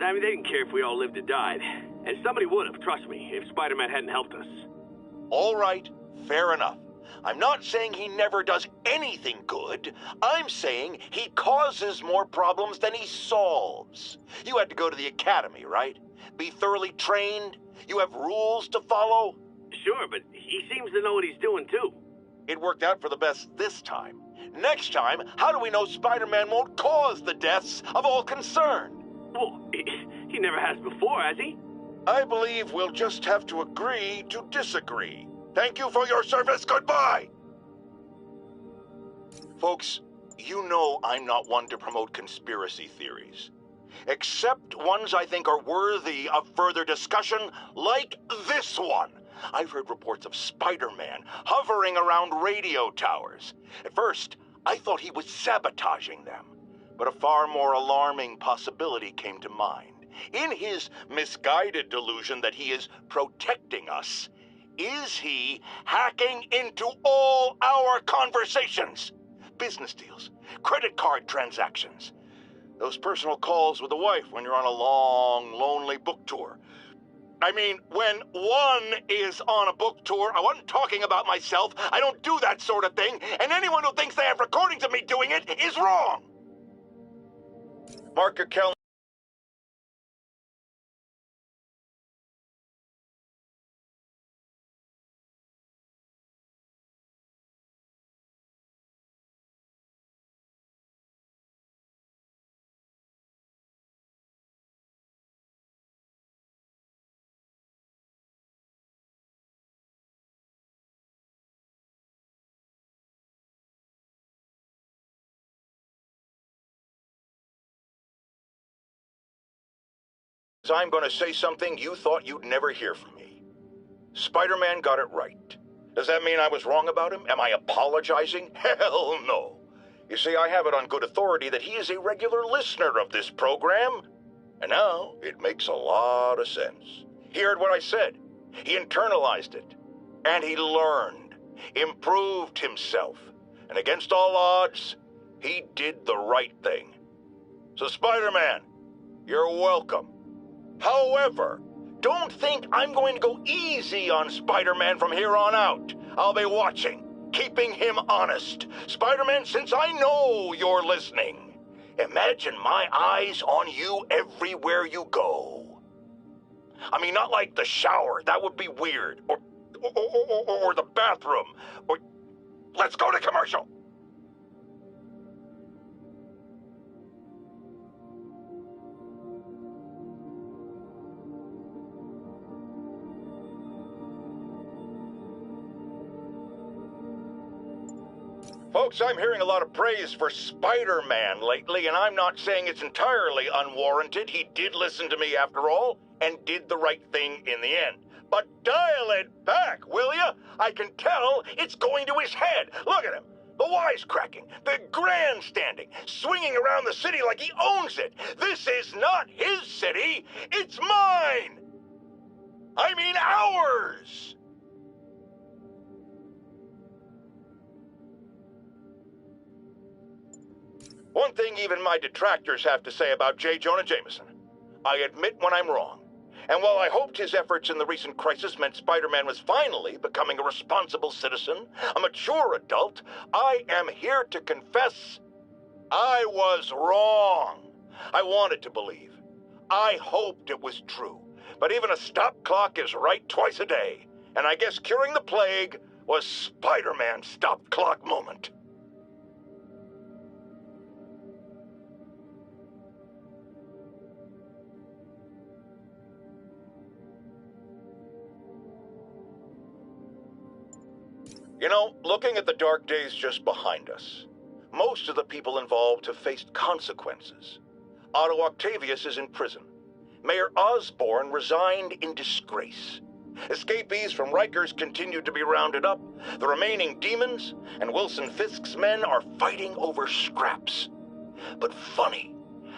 G: I mean, they didn't care if we all lived or died. And somebody would have, trust me, if Spider-Man hadn't helped us.
C: All right, fair enough. I'm not saying he never does anything good. I'm saying he causes more problems than he solves. You had to go to the academy, right? Be thoroughly trained? You have rules to follow?
G: Sure, but he seems to know what he's doing, too.
C: It worked out for the best this time. Next time, how do we know Spider-Man won't cause the deaths of all concerned?
G: Well, he never has before, has he?
C: I believe we'll just have to agree to disagree. Thank you for your service. Goodbye! Folks, you know I'm not one to promote conspiracy theories. Except ones I think are worthy of further discussion, like this one. I've heard reports of Spider-Man hovering around radio towers. At first, I thought he was sabotaging them. But a far more alarming possibility came to mind. In his misguided delusion that he is protecting us, is he hacking into all our conversations? Business deals, credit card transactions, those personal calls with the wife when you're on a long, lonely book tour. I mean, when one is on a book tour, I wasn't talking about myself. I don't do that sort of thing, and anyone who thinks they have recordings of me doing it is wrong. Mark your calendar. I'm going to say something you thought you'd never hear from me. Spider-Man got it right. Does that mean I was wrong about him? Am I apologizing? Hell no. You see, I have it on good authority that he is a regular listener of this program. And now it makes a lot of sense. He heard what I said. He internalized it. And he learned. Improved himself. And against all odds, he did the right thing. So Spider-Man, you're welcome. However, don't think I'm going to go easy on Spider-Man from here on out. I'll be watching, keeping him honest. Spider-Man, since I know you're listening, imagine my eyes on you everywhere you go. I mean, not like the shower. That would be weird. Or the bathroom. Or let's go to commercial. Folks, I'm hearing a lot of praise for Spider-Man lately, and I'm not saying it's entirely unwarranted. He did listen to me after all, and did the right thing in the end. But dial it back, will ya? I can tell it's going to his head. Look at him. The wisecracking, the grandstanding, swinging around the city like he owns it. This is not his city, it's mine. I mean ours. One thing even my detractors have to say about J. Jonah Jameson. I admit when I'm wrong. And while I hoped his efforts in the recent crisis meant Spider-Man was finally becoming a responsible citizen, a mature adult, I am here to confess I was wrong. I wanted to believe. I hoped it was true. But even a stop clock is right twice a day. And I guess curing the plague was Spider-Man's stop clock moment. You know, looking at the dark days just behind us, most of the people involved have faced consequences. Otto Octavius is in prison. Mayor Osborn resigned in disgrace. Escapees from Rikers continue to be rounded up. The remaining demons and Wilson Fisk's men are fighting over scraps. But funny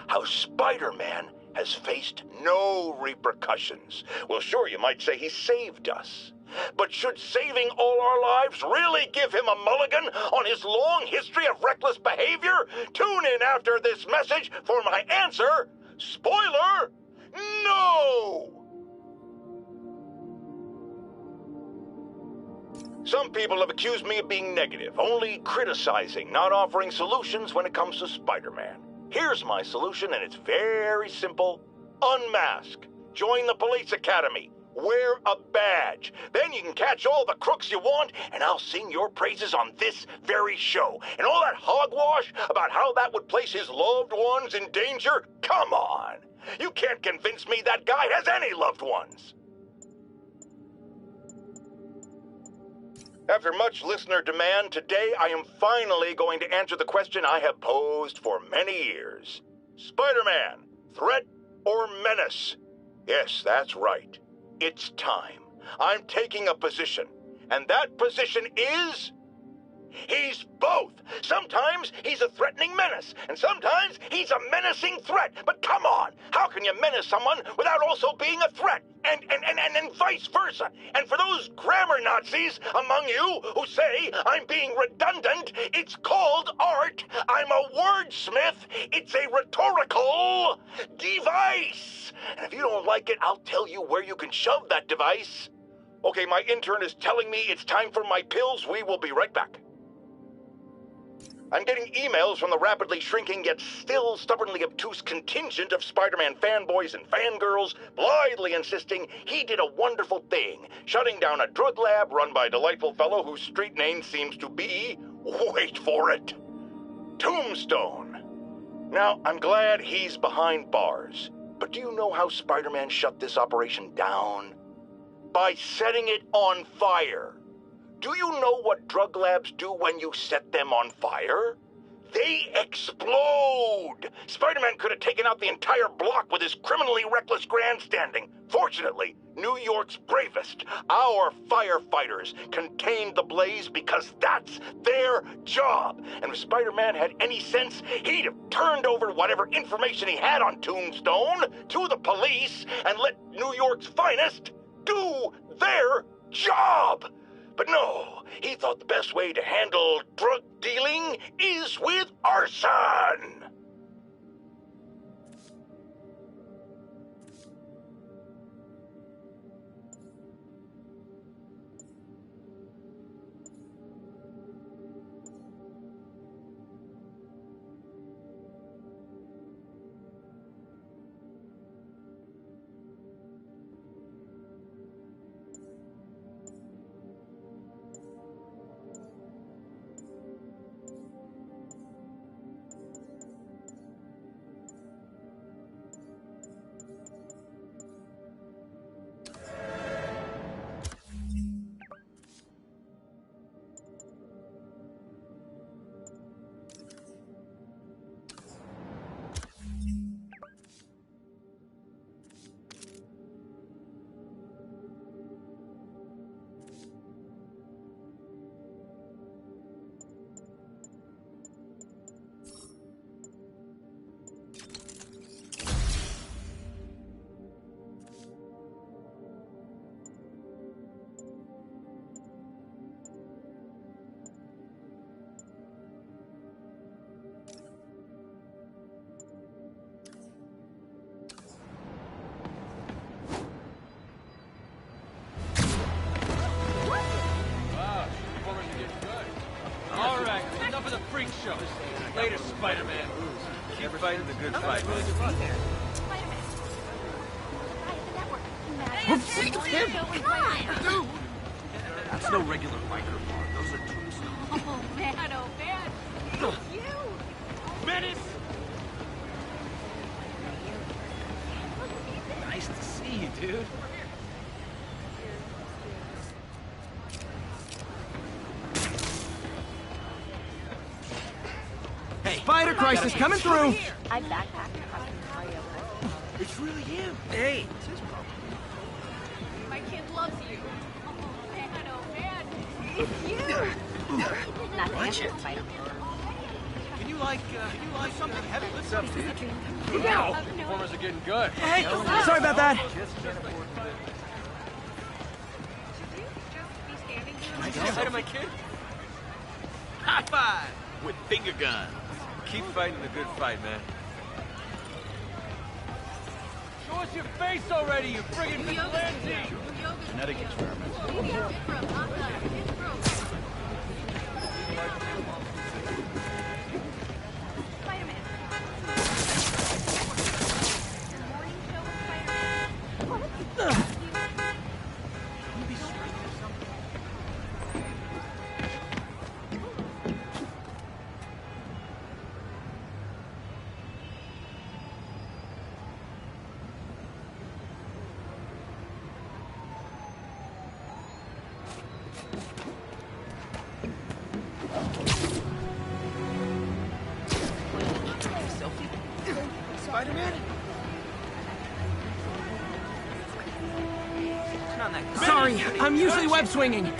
C: how Spider-Man has faced no repercussions. Well, sure, you might say he saved us. But should saving all our lives really give him a mulligan on his long history of reckless behavior? Tune in after this message for my answer. Spoiler, no! Some people have accused me of being negative, only criticizing, not offering solutions when it comes to Spider-Man. Here's my solution, and it's very simple. Unmask. Join the police academy. Wear a badge. Then you can catch all the crooks you want, and I'll sing your praises on this very show. And all that hogwash about how that would place his loved ones in danger? Come on. You can't convince me that guy has any loved ones. After much listener demand, today I am finally going to answer the question I have posed for many years. Spider-Man, threat or menace? Yes, that's right. It's time. I'm taking a position, and that position is... he's both. Sometimes he's a threatening menace, and sometimes he's a menacing threat. But come on, how can you menace someone without also being a threat? And vice versa. And for those grammar Nazis among you who say I'm being redundant, it's called art. I'm a wordsmith. It's a rhetorical device. And if you don't like it, I'll tell you where you can shove that device. Okay, my intern is telling me it's time for my pills. We will be right back. I'm getting emails from the rapidly shrinking yet still stubbornly obtuse contingent of Spider-Man fanboys and fangirls blithely insisting he did a wonderful thing, shutting down a drug lab run by a delightful fellow whose street name seems to be, wait for it, Tombstone. Now, I'm glad he's behind bars, but do you know how Spider-Man shut this operation down? By setting it on fire. Do you know what drug labs do when you set them on fire? They explode! Spider-Man could have taken out the entire block with his criminally reckless grandstanding. Fortunately, New York's bravest, our firefighters, contained the blaze because that's their job. And if Spider-Man had any sense, he'd have turned over whatever information he had on Tombstone to the police and let New York's finest do their job. But no, he thought the best way to handle drug dealing is with arson.
L: Show. Later, Spider-Man. Keep fighting the good fight.
M: Dude!
L: That's no regular biker bar. Those are Tombstone.
M: Oh, man. It's you.
L: Menace! Nice to see you, dude.
N: Spider Crisis coming through!
M: I backpacked across Ontario.
L: It's really him. Hey, it's his problem.
M: I can't loves you. Oh, man, oh, man. It's you.
I: Not the answer, Spider.
L: Can you something heavy? What's up, dude?
N: Ow!
L: Performers are getting good.
N: Hey, sorry about that.
L: Can I say hi to my kid?
J: High five with finger guns.
L: Keep fighting the good fight, man. Show us your face already, you friggin' vigilante!
C: Genetic experiments.
N: Spider-Man?
K: That
N: Sorry, I'm usually web swinging.
L: Hey,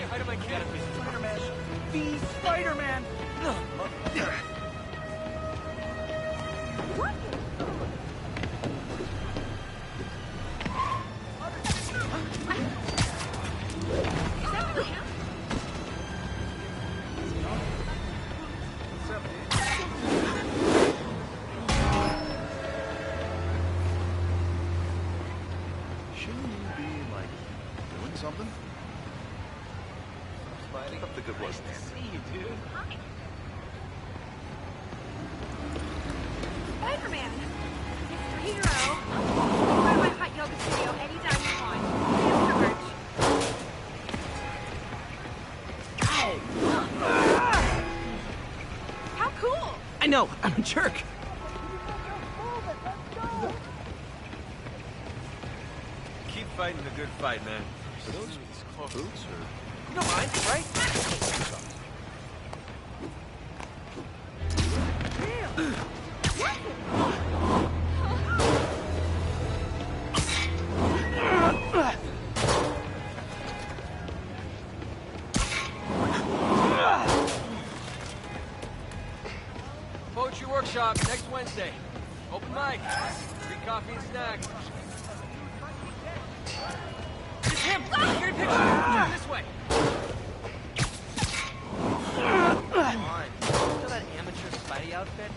L: hi to my kid.
N: Spider-Man. The Spider-Man.
C: Shouldn't you be, like, doing something?
L: Spidey.
C: Up the good work, man.
L: See you, dude.
I: Spider-Man! Mr. Hero! Go to my hot yoga studio anytime you want. How cool!
N: I know, I'm a jerk.
L: Keep fighting the good fight, man.
C: So those boots or...
N: You don't mind, right?
L: Poetry workshop next Wednesday. Open mic. Free coffee and snacks.
N: It's him! Get a picture! This way!
K: Come on. Still that amateur Spidey outfit?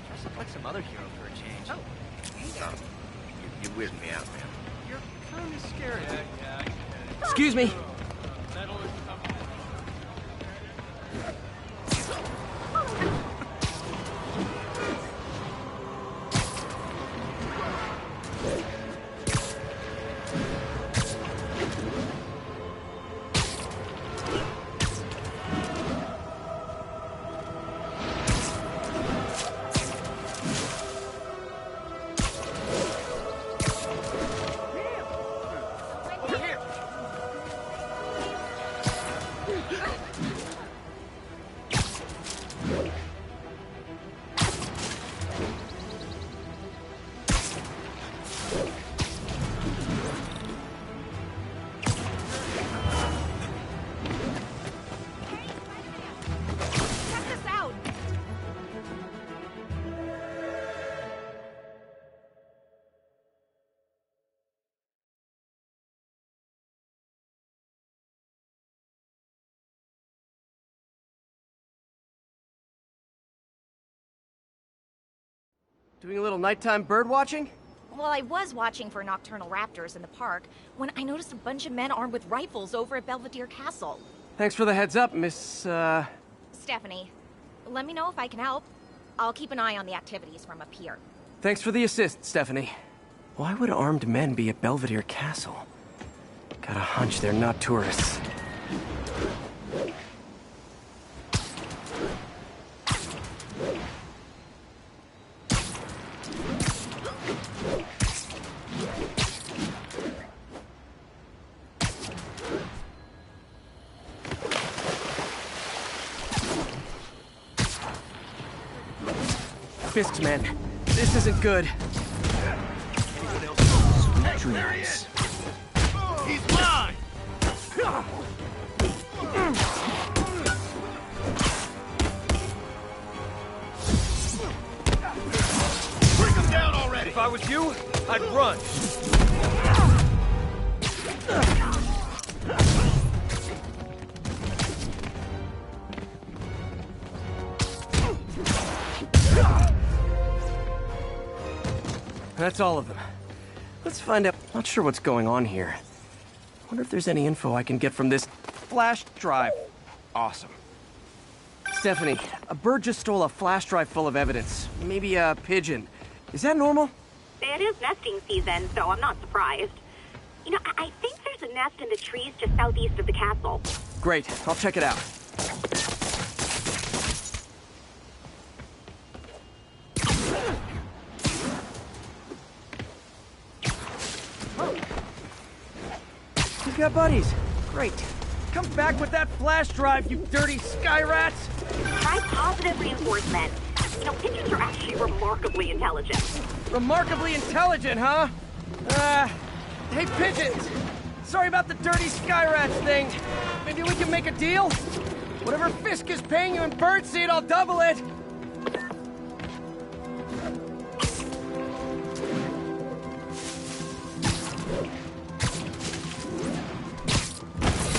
K: Dress up like some other hero for a change. Oh,
J: You're weirding me out, man.
K: you're kind of scary.
L: Yeah.
N: Excuse me.
I: Check this out!
N: Doing a little nighttime bird watching?
M: Well, I was watching for nocturnal raptors in the park when I noticed a bunch of men armed with rifles over at Belvedere Castle.
N: Thanks for the heads up, Miss,
M: Stephanie, let me know if I can help. I'll keep an eye on the activities from up here.
N: Thanks for the assist, Stephanie. Why would armed men be at Belvedere Castle? Got a hunch they're not tourists. Fisk's men. This isn't good.
L: Sweet dreams.
F: He's mine! Bring him down already!
L: If I was you, I'd run.
N: That's all of them. Let's find out. Not sure what's going on here. Wonder if there's any info I can get from this flash drive. Awesome. Stephanie, a bird just stole a flash drive full of evidence. Maybe a pigeon. Is that normal?
I: It is nesting season, so I'm not surprised. You know, I think there's a nest in the trees just southeast of the castle.
N: Great, I'll check it out. You've got buddies. Great. Come back with that flash drive, you dirty sky rats!
I: Try positive reinforcement. You know, pigeons are actually remarkably intelligent.
N: Remarkably intelligent, huh? Hey pigeons! Sorry about the dirty sky rats thing. Maybe we can make a deal? Whatever Fisk is paying you in birdseed, I'll double it!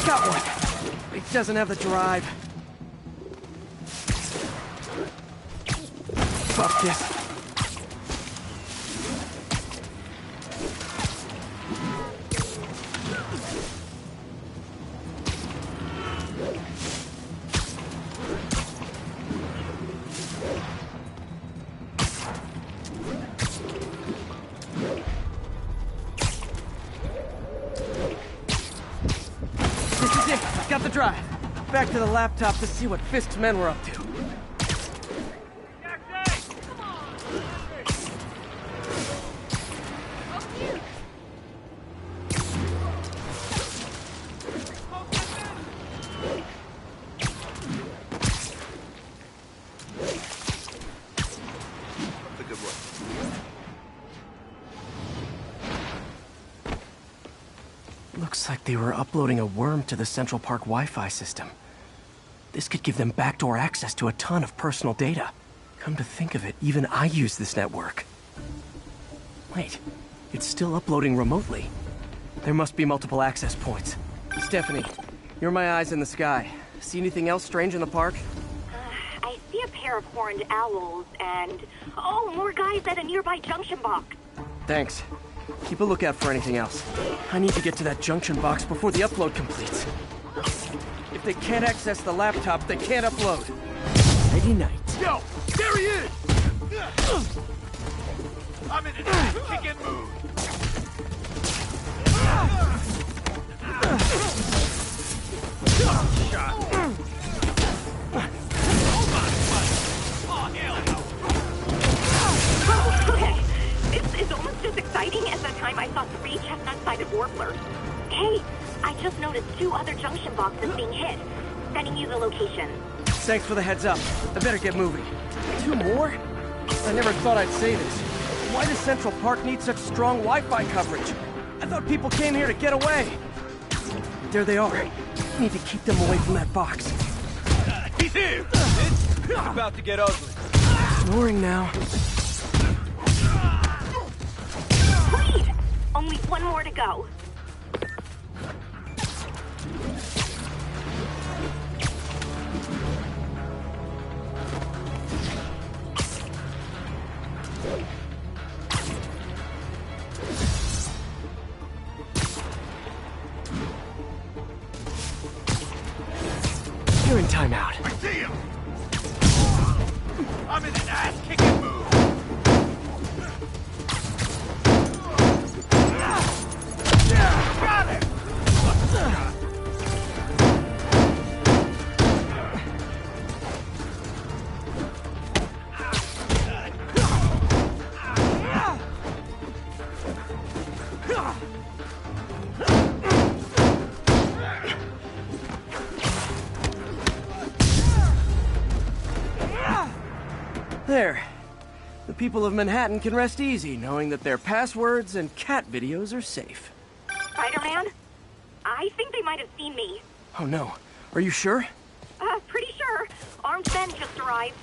N: Got one. It doesn't have the drive. Fuck this. Got the drive. Back to the laptop to see what Fisk's men were up to. Looks like they were uploading a worm to the Central Park Wi-Fi system. This could give them backdoor access to a ton of personal data. Come to think of it, even I use this network. Wait, it's still uploading remotely. There must be multiple access points. Stephanie, you're my eyes in the sky. See anything else strange in the park?
I: I see a pair of horned owls and... oh, more guys at a nearby junction box.
N: Thanks. Keep a lookout for anything else. I need to get to that junction box before the upload completes. If they can't access the laptop, they can't upload. Nighty night.
F: Yo, there he is! I'm in an ass-kicking mood. Shot.
I: Okay, this is almost as exciting as the time I saw 3 chestnut-sided warblers. Hey, I just noticed 2 other junction boxes being hit. Sending you the location.
N: Thanks for the heads up. I better get moving. 2 more? I never thought I'd say this. Why does Central Park need such strong Wi-Fi coverage? I thought people came here to get away. There they are. I need to keep them away from that box.
F: He's here!
L: It's about to get ugly.
N: Snoring now.
I: Please! Only 1 more to go.
N: You're in timeout.
F: I see him! I'm in an ass-kicking mood. Got it!
N: There. The people of Manhattan can rest easy knowing that their passwords and cat videos are safe.
I: Spider-Man? I think they might have seen me.
N: Oh no. Are you sure?
I: Pretty sure. Armed men just arrived.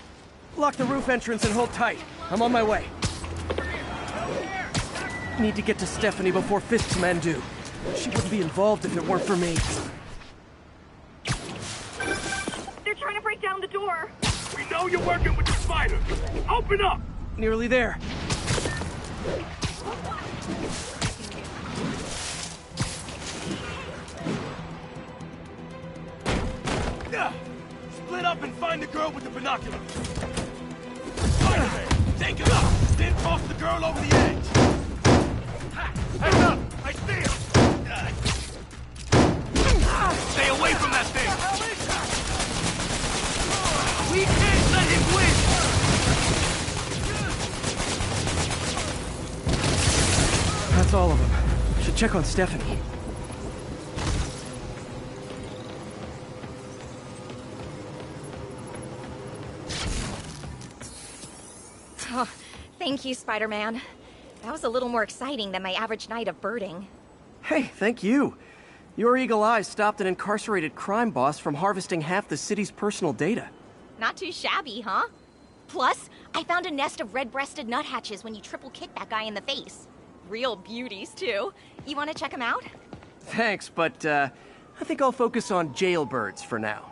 N: Lock the roof entrance and hold tight. I'm on my way. Need to get to Stephanie before Fisk's men do. She wouldn't be involved if it weren't for me.
I: They're trying to break down the door.
F: We know you're working with the spider. Open up!
N: Nearly there.
F: Split up and find the girl with the binoculars. Spider-Man, take it up, then toss the girl over the edge. Heads up! I see him! Stay away from that thing! We can't let him win!
N: That's all of them. Should check on Stephanie.
M: Oh, thank you, Spider-Man. That was a little more exciting than my average night of birding.
N: Hey, thank you. Your eagle eyes stopped an incarcerated crime boss from harvesting half the city's personal data.
M: Not too shabby, huh? Plus, I found a nest of red-breasted nuthatches when you triple kicked that guy in the face. Real beauties, too. You want to check them out?
N: Thanks, but I think I'll focus on jailbirds for now.